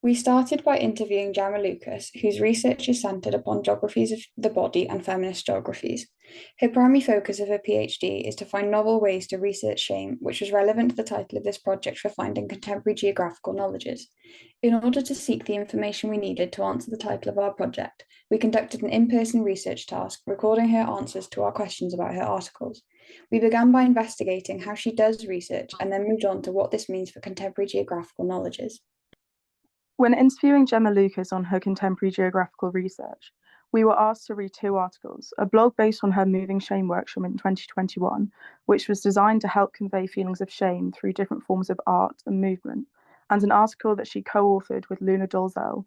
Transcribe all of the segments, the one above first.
We started by interviewing Gemma Lucas, whose research is centered upon geographies of the body and feminist geographies. Her primary focus of her PhD is to find novel ways to research shame, which was relevant to the title of this project for finding contemporary geographical knowledges. In order to seek the information we needed to answer the title of our project, we conducted an in-person research task, recording her answers to our questions about her articles. We began by investigating how she does research and then moved on to what this means for contemporary geographical knowledges. When interviewing Gemma Lucas on her contemporary geographical research, we were asked to read two articles, a blog based on her Moving Shame workshop in 2021, which was designed to help convey feelings of shame through different forms of art and movement, and an article that she co-authored with Luna Dolezal,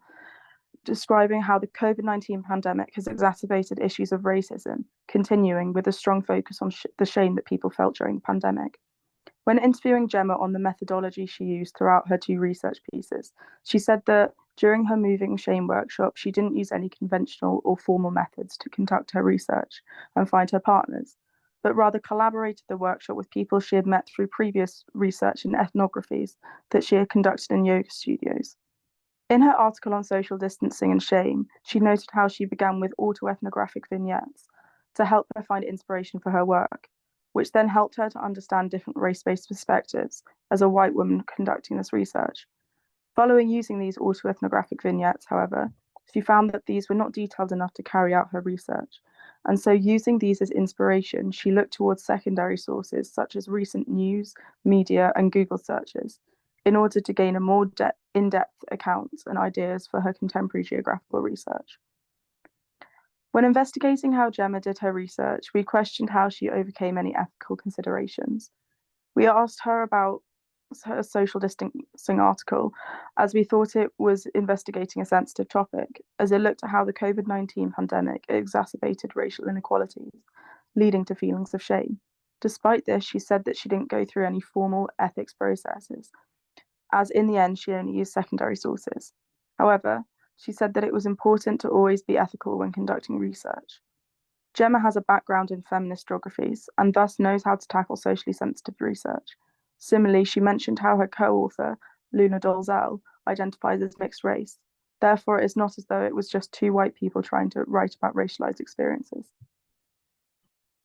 describing how the COVID-19 pandemic has exacerbated issues of racism, continuing with a strong focus on the shame that people felt during the pandemic. When interviewing Gemma on the methodology she used throughout her two research pieces, she said that during her Moving Shame workshop, she didn't use any conventional or formal methods to conduct her research and find her partners, but rather collaborated the workshop with people she had met through previous research in ethnographies that she had conducted in yoga studios. In her article on social distancing and shame, she noted how she began with autoethnographic vignettes to help her find inspiration for her work, which then helped her to understand different race-based perspectives as a white woman conducting this research. Following using these autoethnographic vignettes, however, she found that these were not detailed enough to carry out her research, and so using these as inspiration, she looked towards secondary sources such as recent news, media, and Google searches in order to gain a more in-depth account and ideas for her contemporary geographical research. When investigating how Gemma did her research, we questioned how she overcame any ethical considerations. We asked her about her social distancing article, as we thought it was investigating a sensitive topic, as it looked at how the COVID-19 pandemic exacerbated racial inequalities, leading to feelings of shame. Despite this, she said that she didn't go through any formal ethics processes, as in the end, she only used secondary sources. However, she said that it was important to always be ethical when conducting research. Gemma has a background in feminist geographies and thus knows how to tackle socially sensitive research. Similarly, she mentioned how her co-author, Luna Dolezal, identifies as mixed race. Therefore, it is not as though it was just two white people trying to write about racialized experiences.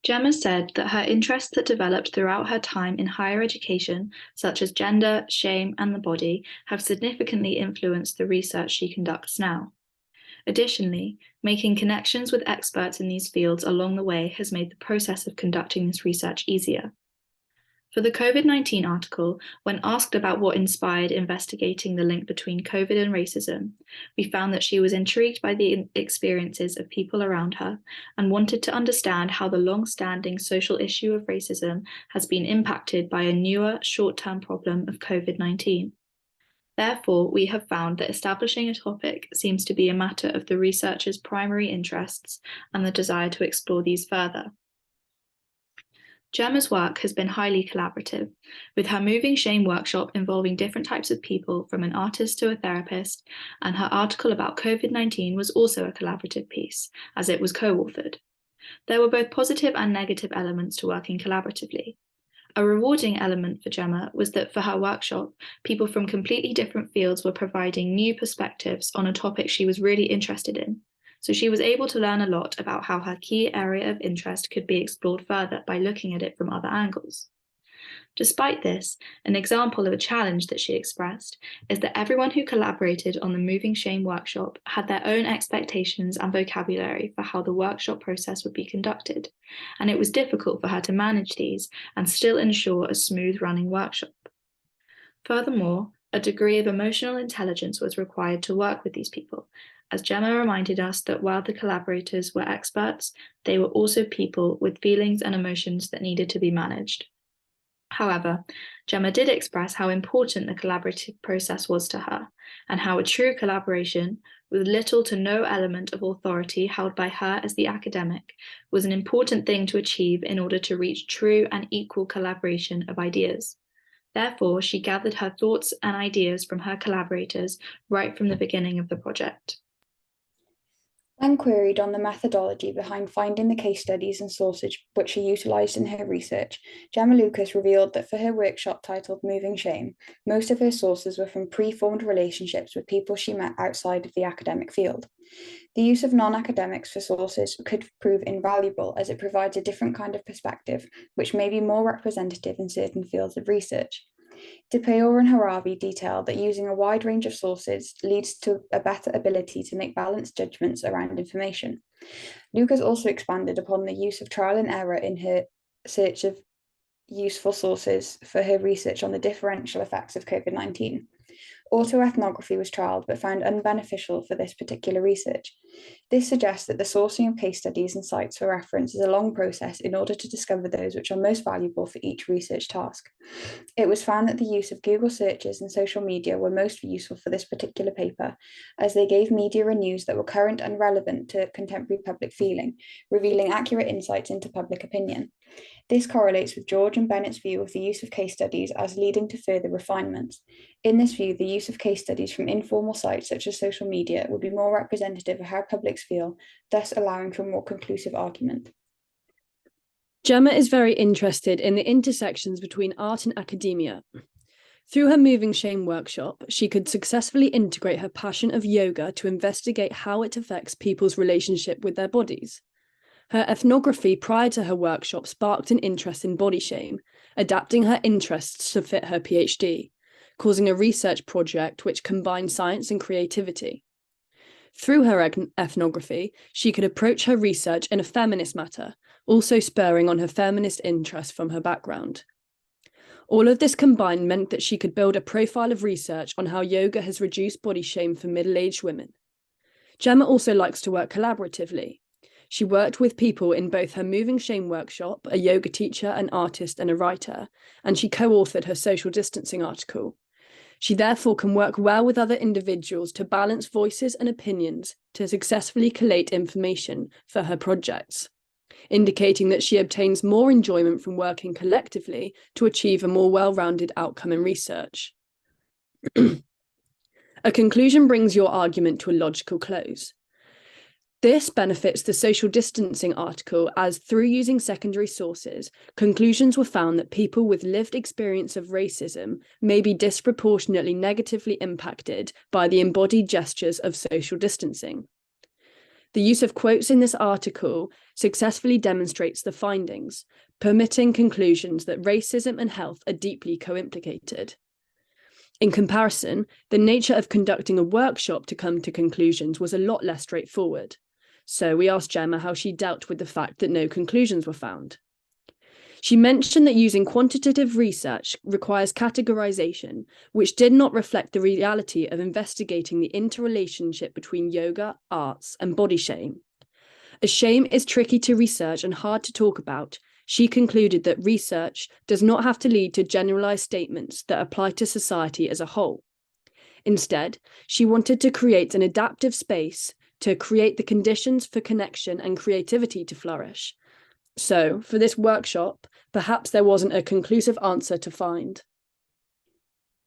Gemma said that her interests that developed throughout her time in higher education, such as gender, shame, and the body, have significantly influenced the research she conducts now. Additionally, making connections with experts in these fields along the way has made the process of conducting this research easier. For the COVID-19 article, when asked about what inspired investigating the link between COVID and racism, we found that she was intrigued by the experiences of people around her and wanted to understand how the long-standing social issue of racism has been impacted by a newer, short-term problem of COVID-19. Therefore, we have found that establishing a topic seems to be a matter of the researcher's primary interests and the desire to explore these further. Gemma's work has been highly collaborative, with her Moving Shame workshop involving different types of people from an artist to a therapist, and her article about COVID-19 was also a collaborative piece, as it was co-authored. There were both positive and negative elements to working collaboratively. A rewarding element for Gemma was that for her workshop, people from completely different fields were providing new perspectives on a topic she was really interested in. So she was able to learn a lot about how her key area of interest could be explored further by looking at it from other angles. Despite this, an example of a challenge that she expressed is that everyone who collaborated on the Moving Shame workshop had their own expectations and vocabulary for how the workshop process would be conducted, and it was difficult for her to manage these and still ensure a smooth running workshop. Furthermore, a degree of emotional intelligence was required to work with these people, as Gemma reminded us that while the collaborators were experts, they were also people with feelings and emotions that needed to be managed. However, Gemma did express how important the collaborative process was to her, and how a true collaboration, with little to no element of authority held by her as the academic, was an important thing to achieve in order to reach true and equal collaboration of ideas. Therefore, she gathered her thoughts and ideas from her collaborators right from the beginning of the project. When queried on the methodology behind finding the case studies and sources which she utilised in her research, Gemma Lucas revealed that for her workshop titled Moving Shame, most of her sources were from pre-formed relationships with people she met outside of the academic field. The use of non-academics for sources could prove invaluable as it provides a different kind of perspective, which may be more representative in certain fields of research. DePayor and Haravi detail that using a wide range of sources leads to a better ability to make balanced judgments around information. Lucas also expanded upon the use of trial and error in her search of useful sources for her research on the differential effects of COVID-19. Autoethnography was trialled but found unbeneficial for this particular research. This suggests that the sourcing of case studies and sites for reference is a long process in order to discover those which are most valuable for each research task. It was found that the use of Google searches and social media were most useful for this particular paper, as they gave media and news that were current and relevant to contemporary public feeling, revealing accurate insights into public opinion. This correlates with George and Bennett's view of the use of case studies as leading to further refinements. In this view, the use of case studies from informal sites such as social media would be more representative of how publics feel, thus allowing for more conclusive argument. Gemma is very interested in the intersections between art and academia. Through her Moving Shame workshop, she could successfully integrate her passion of yoga to investigate how it affects people's relationship with their bodies. Her ethnography prior to her workshop sparked an interest in body shame, adapting her interests to fit her PhD, causing a research project which combined science and creativity. Through her ethnography, she could approach her research in a feminist manner, also spurring on her feminist interest from her background. All of this combined meant that she could build a profile of research on how yoga has reduced body shame for middle-aged women. Gemma also likes to work collaboratively. She worked with people in both her Moving Shame workshop, a yoga teacher, an artist, and a writer, and she co-authored her social distancing article. She therefore can work well with other individuals to balance voices and opinions to successfully collate information for her projects, indicating that she obtains more enjoyment from working collectively to achieve a more well-rounded outcome in research. A conclusion brings your argument to a logical close. This benefits the social distancing article as, through using secondary sources, conclusions were found that people with lived experience of racism may be disproportionately negatively impacted by the embodied gestures of social distancing. The use of quotes in this article successfully demonstrates the findings, permitting conclusions that racism and health are deeply co-implicated. In comparison, the nature of conducting a workshop to come to conclusions was a lot less straightforward. So we asked Gemma how she dealt with the fact that no conclusions were found. She mentioned that using quantitative research requires categorization, which did not reflect the reality of investigating the interrelationship between yoga, arts, and body shame. As shame is tricky to research and hard to talk about, she concluded that research does not have to lead to generalized statements that apply to society as a whole. Instead, she wanted to create an adaptive space to create the conditions for connection and creativity to flourish. So, for this workshop, perhaps there wasn't a conclusive answer to find.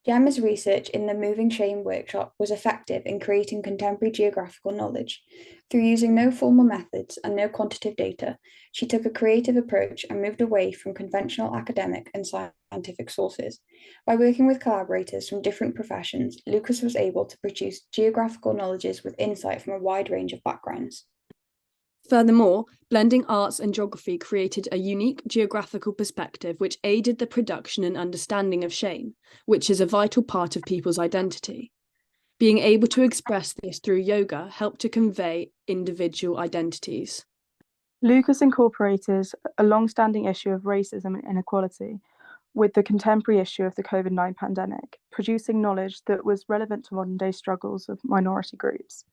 Gemma's research in the Moving Shame workshop was effective in creating contemporary geographical knowledge. Through using no formal methods and no quantitative data, she took a creative approach and moved away from conventional academic and scientific sources. By working with collaborators from different professions, Lucas was able to produce geographical knowledges with insight from a wide range of backgrounds. Furthermore, blending arts and geography created a unique geographical perspective which aided the production and understanding of shame, which is a vital part of people's identity. Being able to express this through yoga helped to convey individual identities. Lucas incorporated a long-standing issue of racism and inequality with the contemporary issue of the COVID-19 pandemic, producing knowledge that was relevant to modern-day struggles of minority groups.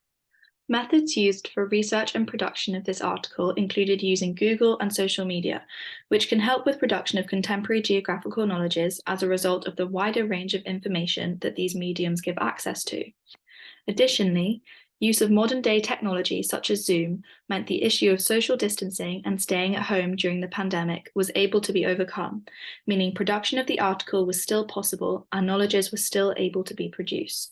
Methods used for research and production of this article included using Google and social media, which can help with production of contemporary geographical knowledges as a result of the wider range of information that these mediums give access to. Additionally, use of modern-day technology such as Zoom meant the issue of social distancing and staying at home during the pandemic was able to be overcome, meaning production of the article was still possible and knowledges were still able to be produced.